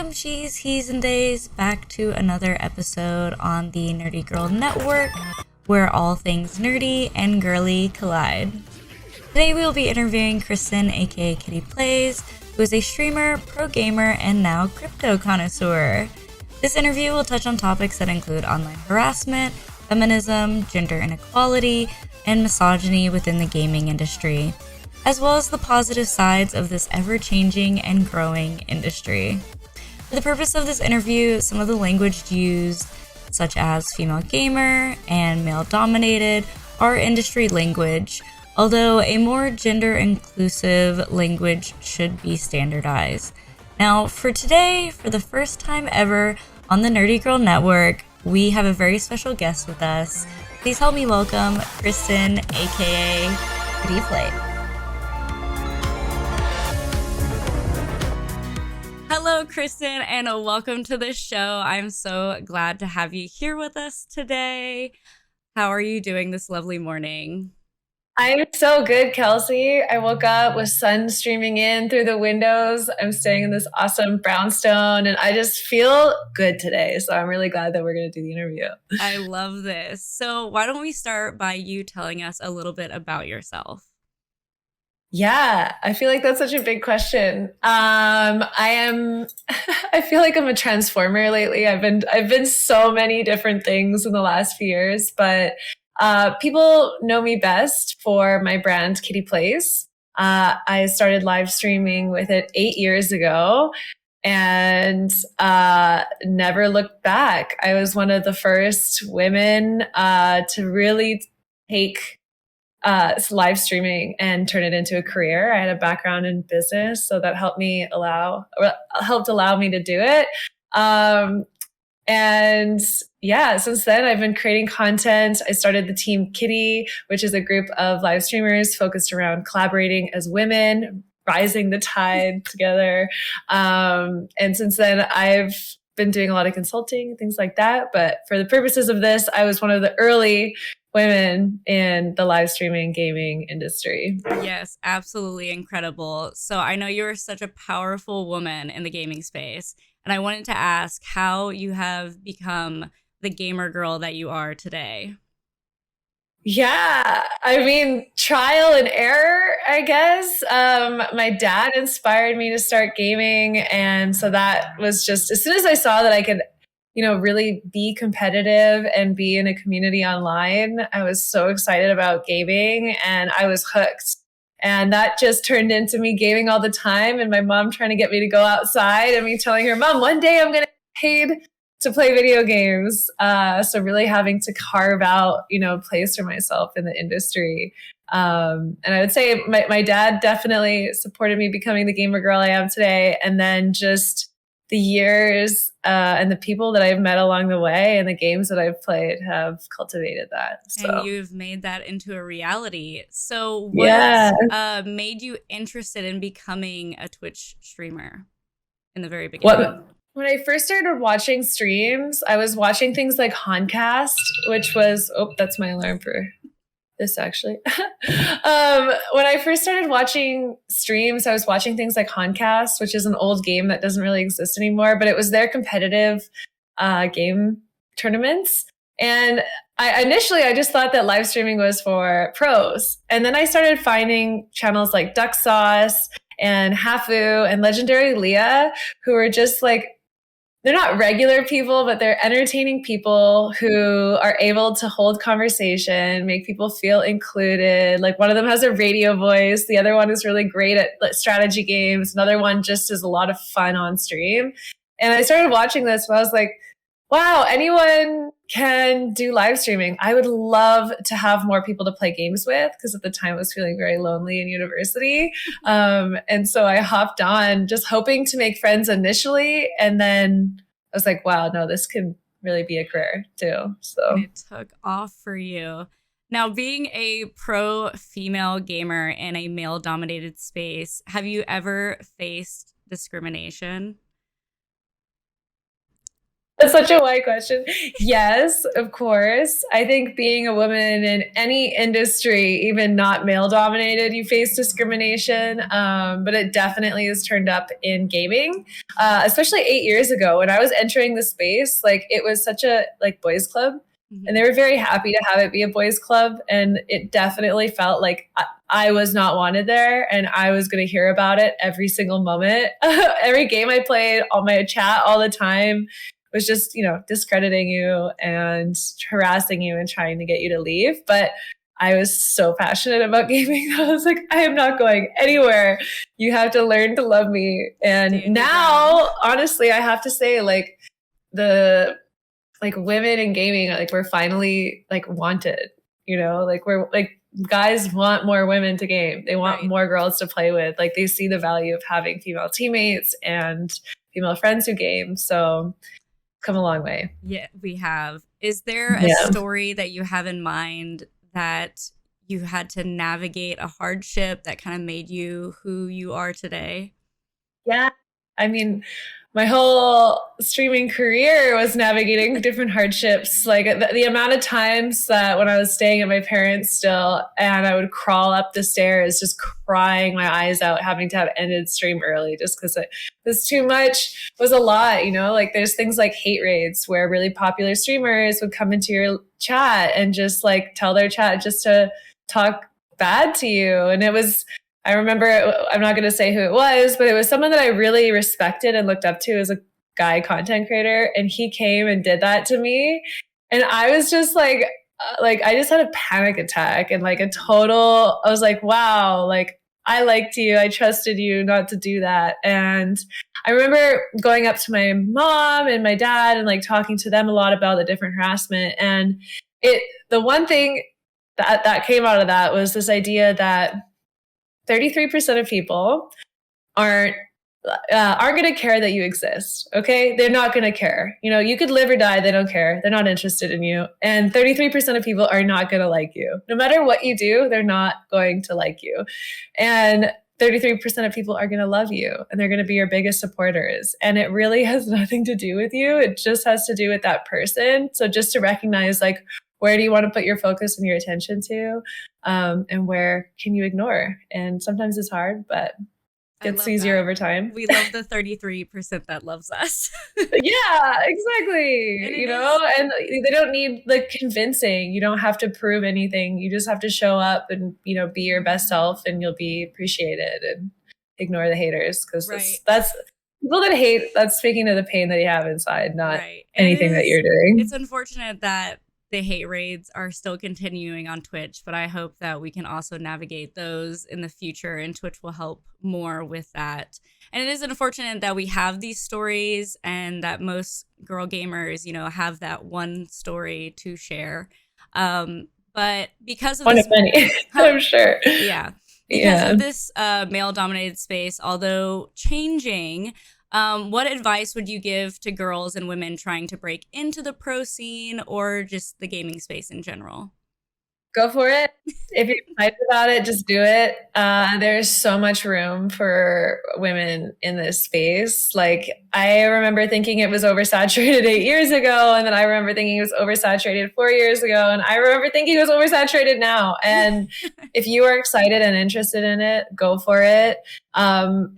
Welcome, she's, he's, and theys, back to another episode on the Nerdygirl Network, where all things nerdy and girly collide. Today we will be interviewing Kristen, aka Kittyplays, who is a streamer, pro gamer, and now crypto connoisseur. This interview will touch on topics that include online harassment, feminism, gender inequality, and misogyny within the gaming industry, as well as the positive sides of this ever-changing and growing industry. For the purpose of this interview, some of the language used, such as female gamer and male dominated, are industry language, although a more gender-inclusive language should be standardized. Now, for today, for the first time ever on the Nerdygirl Network, we have a very special guest with us. Please help me welcome Kristen, aka Kittyplays. Hello, Kristen, and welcome to the show. I'm so glad to have you here with us today. How are you doing this lovely morning? I'm so good, Kelsi. I woke up with sun streaming in through the windows. I'm staying in this awesome brownstone, and I just feel good today. So I'm really glad that we're going to do the interview. I love this. So why don't we start by you telling us a little bit about yourself? Yeah, I feel like that's such a big question. I feel like I'm a transformer lately. I've been so many different things in the last few years, but people know me best for my brand Kittyplays. I started live streaming with it 8 years ago and never looked back. I was one of the first women to really take live streaming and turn it into a career. I had a background in business, so that helped allow me to do it. And yeah, since then I've been creating content. I started the team Kitty, which is a group of live streamers focused around collaborating as women, rising the tide together. And since then I've been doing a lot of consulting, things like that. But for the purposes of this, I was one of the early women in the live streaming gaming industry. Yes, absolutely incredible. So I know you're such a powerful woman in the gaming space, and I wanted to ask how you have become the gamer girl that you are today. Yeah, I mean, trial and error, I guess. My dad inspired me to start gaming. And so that was just, as soon as I saw that I could, really be competitive and be in a community online, I was so excited about gaming and I was hooked. And that just turned into me gaming all the time and my mom trying to get me to go outside and me telling her, Mom, one day I'm going to get paid to play video games. So really having to carve out, a place for myself in the industry. And I would say my dad definitely supported me becoming the gamer girl I am today. And then just the years and the people that I've met along the way and the games that I've played have cultivated that. So. And you've made that into a reality. So what made you interested in becoming a Twitch streamer in the very beginning? When I first started watching streams, I was watching things like Honcast, which was, that's my alarm for this actually. When I first started watching streams, I was watching things like Honcast, which is an old game that doesn't really exist anymore, but it was their competitive game tournaments. And I just thought that live streaming was for pros. And then I started finding channels like Duck Sauce and Hafu and Legendary Leah, who are just like, they're not regular people, but they're entertaining people who are able to hold conversation, make people feel included. Like one of them has a radio voice. The other one is really great at strategy games. Another one just is a lot of fun on stream. And I started watching this and I was like, wow, anyone can do live streaming. I would love to have more people to play games with because at the time I was feeling very lonely in university. And so I hopped on just hoping to make friends initially. And then I was like, wow, no, this could really be a career too. So and it took off for you. Now, being a pro female gamer in a male dominated space, have you ever faced discrimination? That's such a wide question. Yes, of course. I think being a woman in any industry, even not male dominated, you face discrimination. But it definitely has turned up in gaming, especially 8 years ago when I was entering the space. Like it was such a boys club. And they were very happy to have it be a boys club. And it definitely felt like I was not wanted there and I was going to hear about it every single moment. Every game I played, all my chat all the time was just, discrediting you and harassing you and trying to get you to leave. But I was so passionate about gaming. I was like, I am not going anywhere. You have to learn to love me. And now, honestly, I have to say, the women in gaming, we're finally wanted, we're guys want more women to game. They want more girls to play with. They see the value of having female teammates and female friends who game. So come a long way. Yeah, we have. Is there a story that you have in mind that you had to navigate a hardship that kind of made you who you are today? Yeah. I mean, my whole streaming career was navigating different hardships. The amount of times that when I was staying at my parents still and I would crawl up the stairs just crying my eyes out, having to have ended stream early just because it was too much, was a lot, there's things like hate raids where really popular streamers would come into your chat and just tell their chat just to talk bad to you. And it was, I remember, I'm not going to say who it was, but it was someone that I really respected and looked up to as a guy content creator. And he came and did that to me. And I was just I just had a panic attack and I was like, wow, I liked you. I trusted you not to do that. And I remember going up to my mom and my dad and talking to them a lot about the different harassment. And the one thing that came out of that was this idea that 33% of people aren't going to care that you exist. Okay. They're not going to care. You could live or die. They don't care. They're not interested in you. And 33% of people are not going to like you. No matter what you do, they're not going to like you. And 33% of people are going to love you and they're going to be your biggest supporters. And it really has nothing to do with you. It just has to do with that person. So just to recognize where do you want to put your focus and your attention to? And where can you ignore? And sometimes it's hard, but it gets easier over time. We love the 33% that loves us. Yeah, exactly. And they don't need convincing. You don't have to prove anything. You just have to show up and, be your best self and you'll be appreciated and ignore the haters. Because that's people that hate, that's speaking to the pain that you have inside, not anything that you're doing. It's unfortunate that the hate raids are still continuing on Twitch, but I hope that we can also navigate those in the future and Twitch will help more with that. And it is unfortunate that we have these stories and that most girl gamers, have that one story to share. But because of one of many, I'm sure. Yeah. Because of this male-dominated space, although changing, what advice would you give to girls and women trying to break into the pro scene or just the gaming space in general? Go for it. If you're excited about it, just do it. There's so much room for women in this space. I remember thinking it was oversaturated 8 years ago. And then I remember thinking it was oversaturated 4 years ago. And I remember thinking it was oversaturated now. And if you are excited and interested in it, go for it.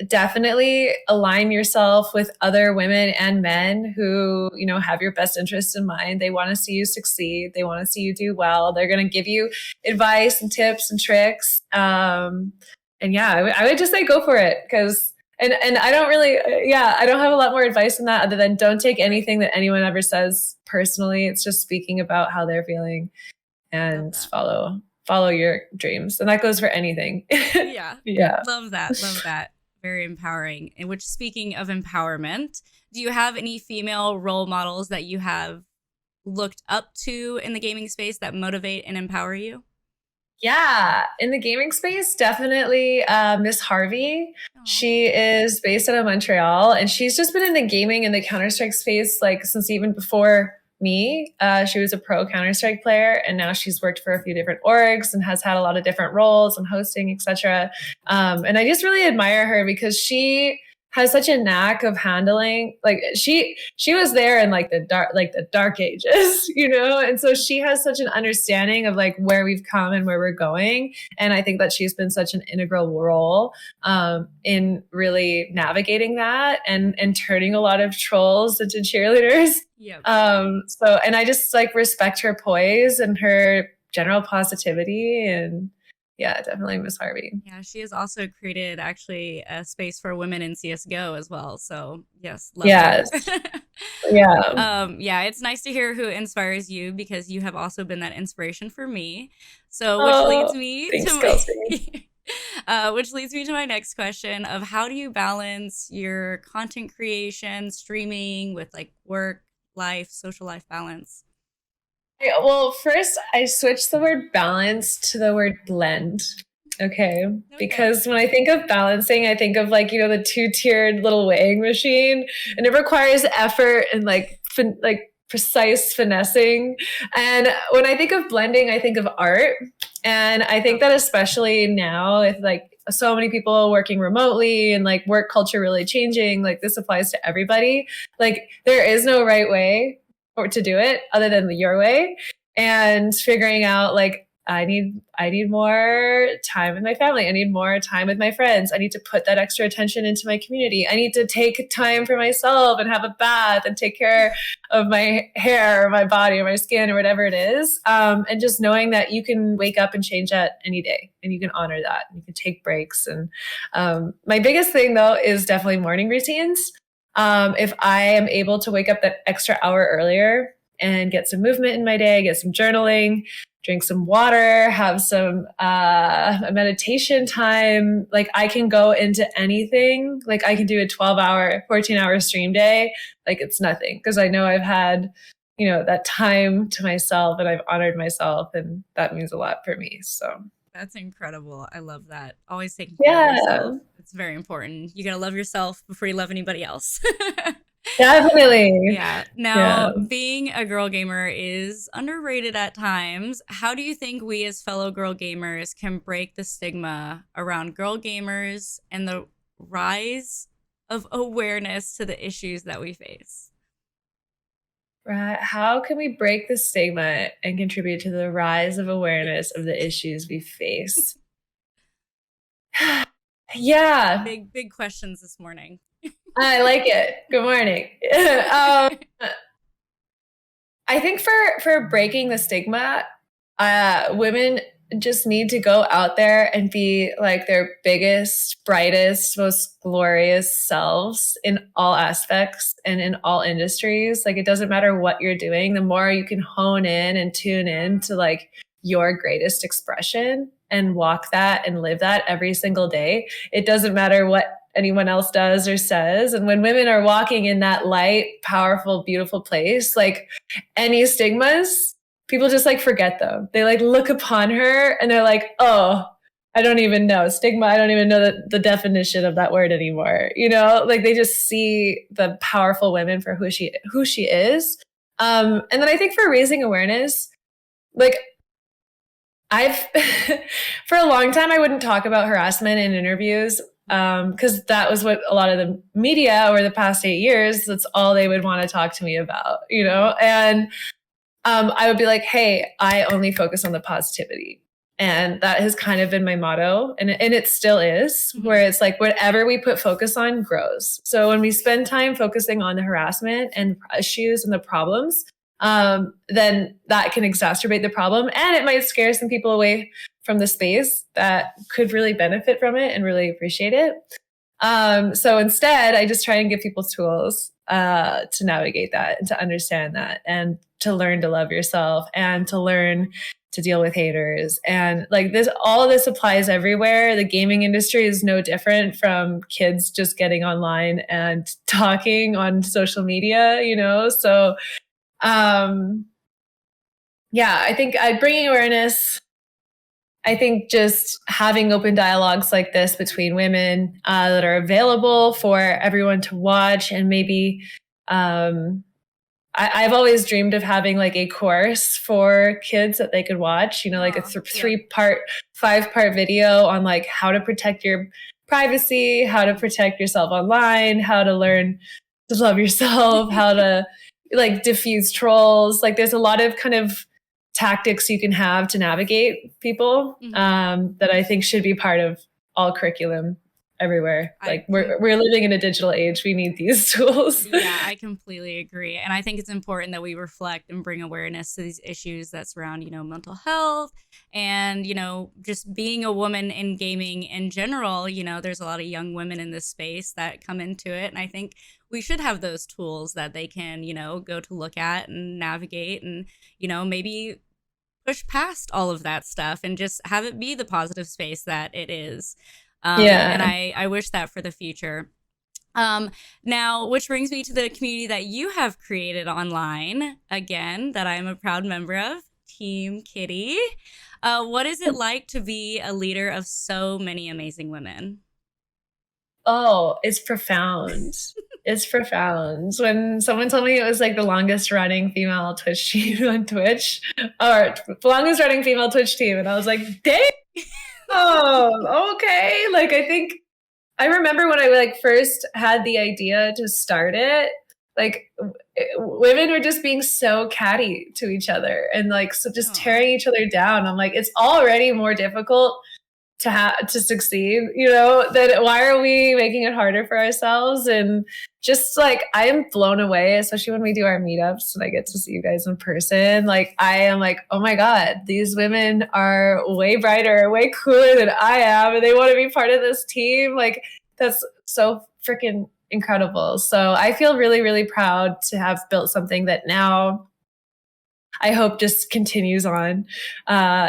Definitely align yourself with other women and men who, have your best interests in mind. They want to see you succeed. They want to see you do well. They're going to give you advice and tips and tricks. And yeah, I would just say go for it and I don't really, I don't have a lot more advice than that other than don't take anything that anyone ever says personally. It's just speaking about how they're feeling and follow your dreams. And that goes for anything. Yeah. Yeah. Love that. Very empowering. And which, speaking of empowerment, do you have any female role models that you have looked up to in the gaming space that motivate and empower you? Yeah, in the gaming space, definitely Miss Harvey. Aww. She is based out of Montreal, and she's just been in the gaming and the Counter-Strike space since even before me. She was a pro Counter-Strike player, and now she's worked for a few different orgs and has had a lot of different roles and hosting, etc. And I just really admire her because she has such a knack of handling, like she was there in like the dark ages, you know? And so she has such an understanding of like where we've come and where we're going. And I think that she's been such an integral role in really navigating that and turning a lot of trolls into cheerleaders. Yep. So, and I just like respect her poise and her general positivity, and yeah, definitely Miss Harvey. Yeah, she has also created actually a space for women in CSGO as well. So yes, love Yes. her. Yeah. It's nice to hear who inspires you because you have also been that inspiration for me. So which leads me thanks, to Kelsi. which leads me to my next question of how do you balance your content creation, streaming with like work, life, social life balance? Well, first I switched the word balance to the word blend. Okay. Because when I think of balancing, I think of like, you know, the two-tiered little weighing machine, and it requires effort and like precise finessing. And when I think of blending, I think of art. And I think that especially now with like so many people working remotely and like work culture really changing, like this applies to everybody. Like there is no right way or to do it other than your way, and figuring out like I need more time with my family. I need more time with my friends. I need to put that extra attention into my community. I need to take time for myself and have a bath and take care of my hair or my body or my skin or whatever it is. And just knowing that you can wake up and change that any day, and you can honor that. You can take breaks. And my biggest thing though is definitely morning routines. If I am able to wake up that extra hour earlier and get some movement in my day, get some journaling, drink some water, have some meditation time, like I can go into anything. Like I can do a 12-hour, 14-hour stream day. Like it's nothing, because I know I've had, you know, that time to myself and I've honored myself, and that means a lot for me. So that's incredible. I love that. Always taking care of yourself. It's very important. You gotta love yourself before you love anybody else. Definitely. Yeah. Now, being a girl gamer is underrated at times. How do you think we as fellow girl gamers can break the stigma around girl gamers and the rise of awareness to the issues that we face? Right. How can we break the stigma and contribute to the rise of awareness of the issues we face? Yeah. Big questions this morning. I like it. Good morning. I think for breaking the stigma, women just need to go out there and be like their biggest, brightest, most glorious selves in all aspects and in all industries. Like it doesn't matter what you're doing, the more you can hone in and tune in to like your greatest expression and walk that and live that every single day. It doesn't matter what anyone else does or says. And when women are walking in that light, powerful, beautiful place, like any stigmas, people just like forget them. They like look upon her and they're like, oh, I don't even know stigma. I don't even know the definition of that word anymore. You know, like they just see the powerful women for who she is. And then I think for raising awareness, like I've for a long time I wouldn't talk about harassment in interviews because that was what a lot of the media over the past 8 years, that's all they would want to talk to me about, you know? And I would be like, hey, I only focus on the positivity. And that has kind of been my motto. And it still is, where it's like whatever we put focus on grows. So when we spend time focusing on the harassment and issues and the problems, then that can exacerbate the problem. And it might scare some people away from the space that could really benefit from it and really appreciate it. So instead, I just try and give people tools to navigate that and to understand that and to learn to love yourself and to learn to deal with haters. And like this, all of this applies everywhere. The gaming industry is no different from kids just getting online and talking on social media, you know? So, yeah, I think bringing awareness, I think just having open dialogues like this between women that are available for everyone to watch, and maybe I've always dreamed of having like a course for kids that they could watch, you know, like a 3-part, 5-part video on like how to protect your privacy, how to protect yourself online, how to learn to love yourself, how to like diffuse trolls. Like there's a lot of kind of tactics you can have to navigate people that I think should be part of all curriculum everywhere. Like we're living in a digital age. We need these tools. Yeah, I completely agree. And I think it's important that we reflect and bring awareness to these issues that surround, mental health and, just being a woman in gaming in general. There's a lot of young women in this space that come into it. And I think we should have those tools that they can, go to look at and navigate and, maybe push past all of that stuff and just have it be the positive space that it is. And I wish that for the future. Now, which brings me to the community that you have created online, again, that I'm a proud member of, Team Kitty. What is it like to be a leader of so many amazing women? Oh, it's profound. It's profound. When someone told me it was like the longest running female Twitch team on Twitch, or longest running female Twitch team, and I was like, dang. Oh, okay. Like, I remember when I like first had the idea to start it, like women were just being so catty to each other and like, so just tearing each other down. I'm like, it's already more difficult to succeed, then why are we making it harder for ourselves? And just like, I am blown away, especially when we do our meetups and I get to see you guys in person. Like, I am like, oh my God, these women are way brighter, way cooler than I am. And they want to be part of this team. Like, that's so freaking incredible. So I feel really, really proud to have built something that now I hope just continues on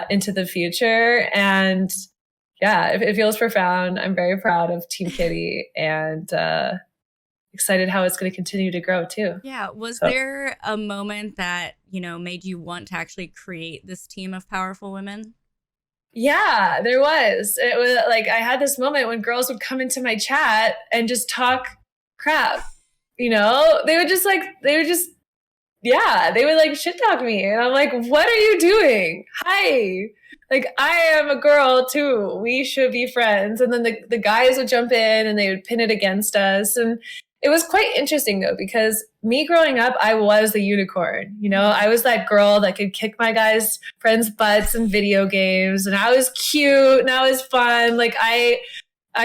into the future. And yeah, it feels profound. I'm very proud of Team Kitty and excited how it's going to continue to grow too. Yeah. Was there a moment that, made you want to actually create this team of powerful women? Yeah, there was. It was like I had this moment when girls would come into my chat and just talk crap. They would just they would like shit talk me. And I'm like, what are you doing? Hi. Like, I am a girl too. We should be friends. And then the guys would jump in and they would pin it against us. And it was quite interesting though, because me growing up, I was the unicorn. I was that girl that could kick my guys' friends' butts in video games. And I was cute and I was fun. Like I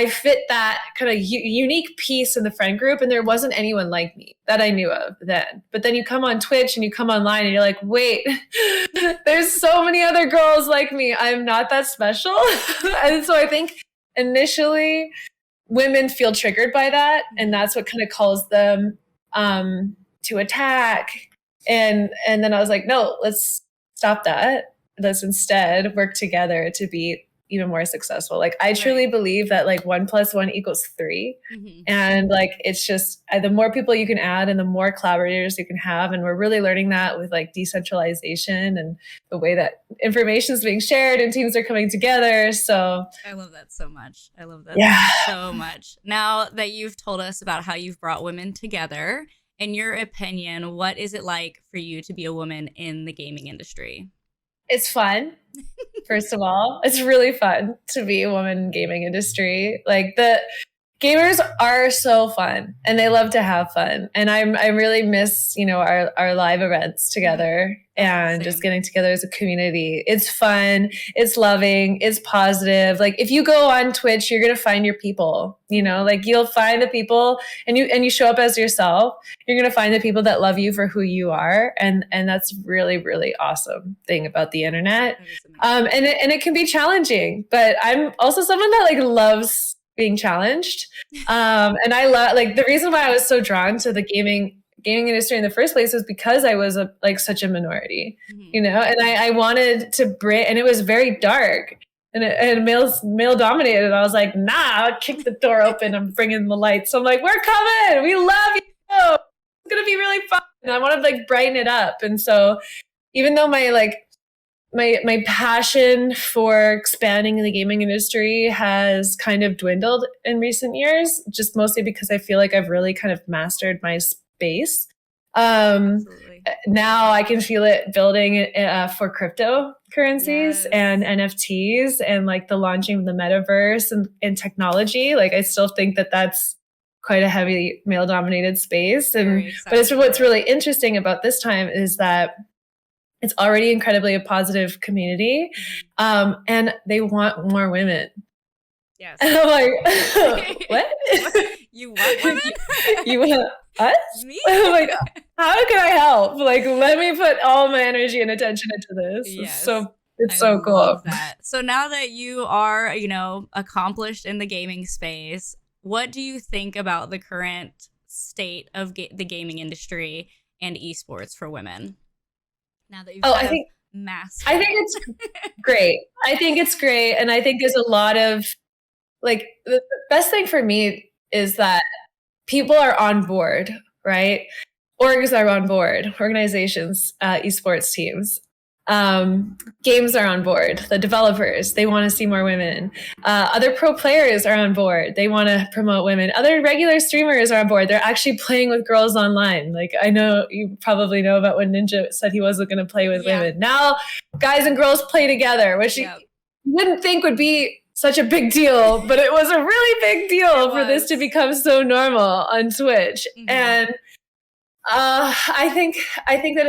fit that kind of unique piece in the friend group, and there wasn't anyone like me that I knew of then. But then you come on Twitch and you come online and you're like, wait, there's so many other girls like me. I'm not that special. And so I think initially women feel triggered by that, and that's what kind of calls them to attack. And then I was like, no, let's stop that. Let's instead work together to be even more successful. Like, I truly believe that like 1 + 1 = 3. And like, it's just the more people you can add and the more collaborators you can have. And we're really learning that with like decentralization and the way that information is being shared and teams are coming together. So I love that so much. I love that so much. Now that you've told us about how you've brought women together, in your opinion, what is it like for you to be a woman in the gaming industry? It's fun. First of all, it's really fun to be a woman in gaming industry. Like, the gamers are so fun and they love to have fun. And I really miss, our live events together and just getting together as a community. It's fun. It's loving. It's positive. Like, if you go on Twitch, you're going to find your people, like you'll find the people and you show up as yourself. You're going to find the people that love you for who you are. And that's really, really awesome thing about the internet. And it can be challenging, but I'm also someone that like loves being challenged. And I love, like, the reason why I was so drawn to the gaming industry in the first place was because I was such a minority, and I wanted to bring, and it was very dark and male dominated. And I was like, nah, I'll kick the door open. I'm bringing the lights. So I'm like, we're coming. We love you. It's going to be really fun. And I want to like brighten it up. And so even though my passion for expanding in the gaming industry has kind of dwindled in recent years, just mostly because I feel like I've really kind of mastered my space Absolutely. Now I can feel it building for cryptocurrencies and NFTs and like the launching of the metaverse and technology. Like I still think that that's quite a heavy male dominated space. But what's really interesting about this time is that it's already incredibly a positive community. And they want more women. Yes. And I'm like, what? You want women? You want us? Me? I'm like, how can I help? Like, let me put all my energy and attention into this. Yes. It's so cool. Love that. So now that you are, accomplished in the gaming space, what do you think about the current state of the gaming industry and esports for women? Now that you've mastered. I think it's great. I think it's great. And I think there's a lot of, like, the best thing for me is that people are on board, right? Orgs are on board, organizations, esports teams. Games are on board. The developers, they want to see more women. Other pro players are on board. They want to promote women. Other regular streamers are on board. They're actually playing with girls online. Like I know you probably know about when Ninja said he wasn't going to play with women. Now guys and girls play together, which you wouldn't think would be such a big deal, but it was a really big deal for this to become so normal on Twitch. And I think that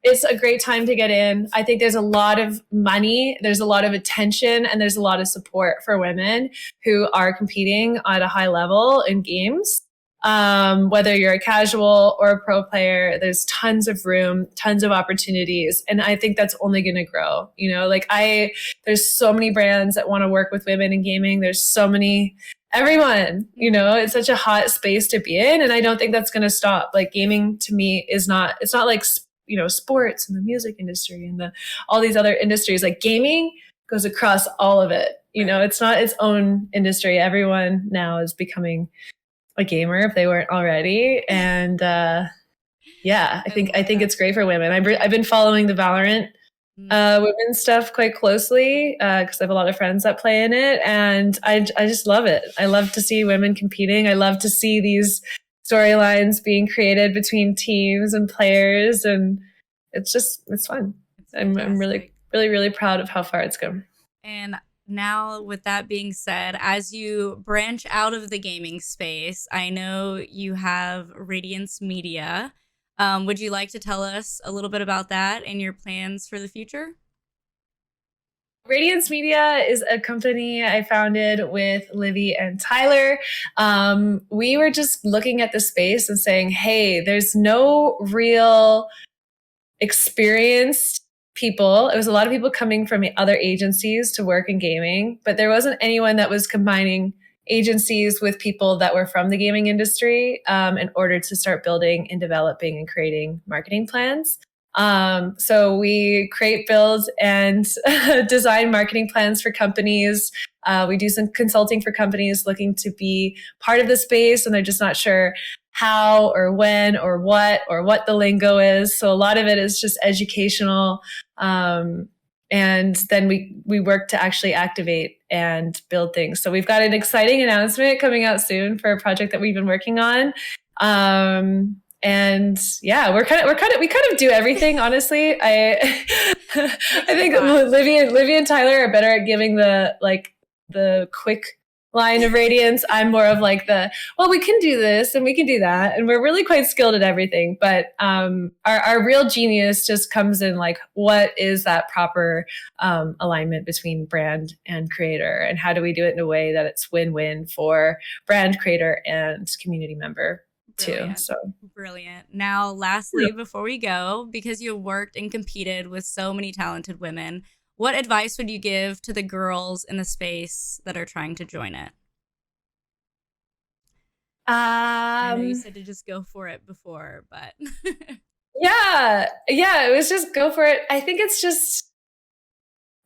it's a great time to get in. I think there's a lot of money, there's a lot of attention, and there's a lot of support for women who are competing at a high level in games. Whether you're a casual or a pro player, there's tons of room, tons of opportunities. And I think that's only going to grow. There's so many brands that want to work with women in gaming. There's so many, everyone, it's such a hot space to be in. And I don't think that's going to stop. Like gaming to me it's not like, sports and the music industry and all these other industries. Like gaming goes across all of it. It's not its own industry. Everyone now is becoming a gamer if they weren't already. And I think it's great for women. I've been following the Valorant women's stuff quite closely because I have a lot of friends that play in it, and I just love it. I love to see women competing. I love to see these storylines being created between teams and players, and it's fun. I'm really, really, really proud of how far it's come. And now, with that being said, as you branch out of the gaming space, I know you have Radiance Media. Would you like to tell us a little bit about that and your plans for the future? Radiance Media is a company I founded with Livy and Tyler. We were just looking at the space and saying, hey, there's no real experienced people. It was a lot of people coming from other agencies to work in gaming, but there wasn't anyone that was combining agencies with people that were from the gaming industry in order to start building and developing and creating marketing plans. So we create, build, and design marketing plans for companies. We do some consulting for companies looking to be part of the space, and they're just not sure how or when or what the lingo is. So a lot of it is just educational. And then we work to actually activate and build things. So we've got an exciting announcement coming out soon for a project that we've been working on. And yeah, we kind of do everything, honestly. I think Livy and Tyler are better at giving the quick line of Radiance. I'm more of like we can do this and we can do that. And we're really quite skilled at everything. But our real genius just comes in like, what is that proper alignment between brand and creator? And how do we do it in a way that it's win-win for brand, creator, and community member too? So brilliant. Now, lastly, before we go, because you worked and competed with so many talented women, what advice would you give to the girls in the space that are trying to join it? I know you said to just go for it before, but yeah, it was just go for it. I think it's just,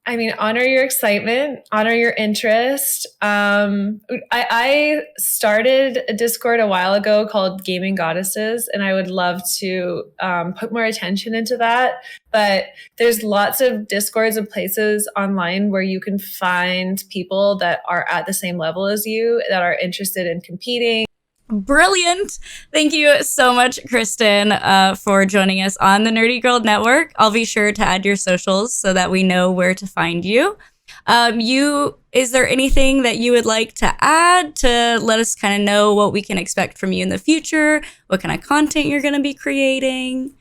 honor your excitement, honor your interest. I started a Discord a while ago called Gaming Goddesses, and I would love to put more attention into that. But there's lots of Discords and places online where you can find people that are at the same level as you, that are interested in competing. Brilliant. Thank you so much, Kristen, for joining us on the Nerdygirl Network. I'll be sure to add your socials so that we know where to find you. Is there anything that you would like to add to let us kind of know what we can expect from you in the future? What kind of content you're going to be creating?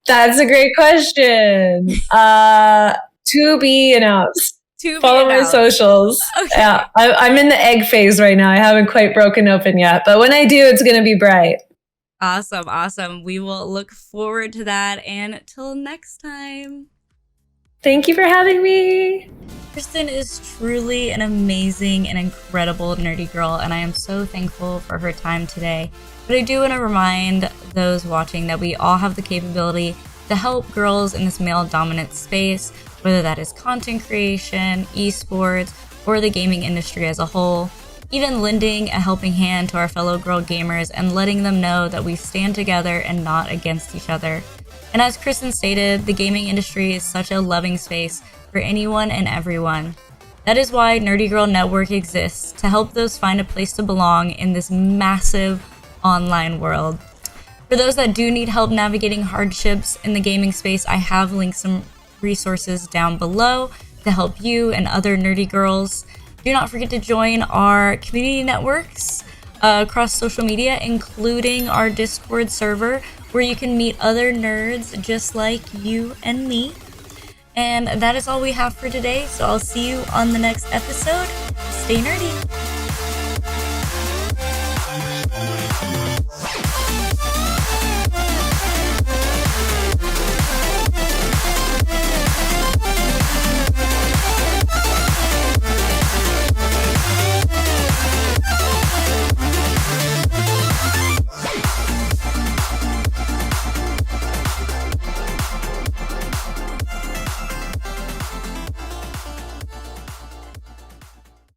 That's a great question. To be announced. Follow my socials. Okay. Yeah, I'm in the egg phase right now. I haven't quite broken open yet, but when I do, it's going to be bright. Awesome. We will look forward to that. And till next time. Thank you for having me. Kristen is truly an amazing and incredible nerdy girl, and I am so thankful for her time today. But I do want to remind those watching that we all have the capability to help girls in this male-dominant space, whether that is content creation, esports, or the gaming industry as a whole. Even lending a helping hand to our fellow girl gamers and letting them know that we stand together and not against each other. And as Kristen stated, the gaming industry is such a loving space for anyone and everyone. That is why Nerdygirl Network exists, to help those find a place to belong in this massive online world. For those that do need help navigating hardships in the gaming space, I have linked some resources down below to help you and other nerdy girls. Do not forget to join our community networks across social media, including our Discord server, where you can meet other nerds just like you and me. And that is all we have for today, so I'll see you on the next episode. Stay nerdy!